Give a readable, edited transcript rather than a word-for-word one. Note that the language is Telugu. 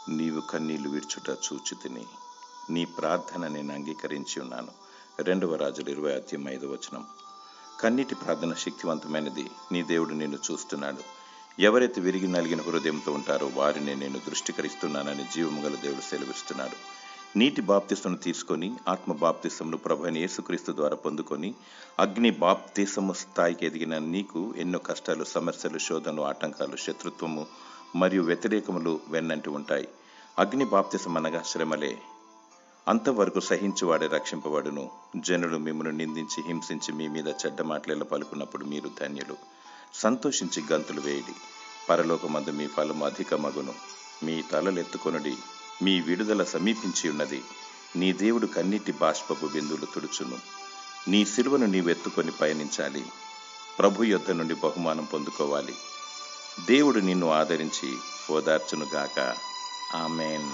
నీవు కన్నీళ్లు విడ్చుట చూచితిని, నీ ప్రార్థన నేను అంగీకరించి ఉన్నాను. 2 రాజులు 20:5. కన్నీటి ప్రార్థన శక్తివంతమైనది. నీ దేవుడు నిన్ను చూస్తున్నాడు. ఎవరైతే విరిగి నలిగిన హృదయంతో ఉంటారో వారిని నేను దృష్టికరిస్తున్నానని జీవము గల దేవుడు సెలవిస్తున్నాడు. నీటి బాప్తిసమును తీసుకొని ఆత్మ బాప్తిసమును ప్రభువైన యేసుక్రీస్తు ద్వారా పొందుకొని అగ్ని బాప్తిసము స్థాయికి ఎదిగిన నీకు ఎన్నో కష్టాలు, సమస్యలు, శోధనలు, ఆటంకాలు, శత్రుత్వము మరియు వ్యతిరేకములు వెన్నంటి ఉంటాయి. అగ్ని బాప్తిసం అనగా శ్రమలే. అంతవరకు సహించువాడే రక్షింపబడును. జనులు మిమ్మల్ని నిందించి హింసించి మీ మీద చెడ్డ మాటలు పలుకున్నప్పుడు మీరు ధన్యులు. సంతోషించి గంతులు వేయడి, పరలోకమందు మీ ఫలము అధికమగును. మీ తలలెత్తుకొనుడి, మీ విడుదల సమీపించి ఉన్నది. నీ దేవుడు కన్నీటి బాష్పపు బిందువులు తుడుచును. నీ సిలువను నీవెత్తుకొని పయనించాలి. ప్రభు యొద్ద నుండి బహుమానం పొందుకోవాలి. దేవుడు నిన్ను ఆదరించి ఓదార్చునుగాక. ఆమేన్.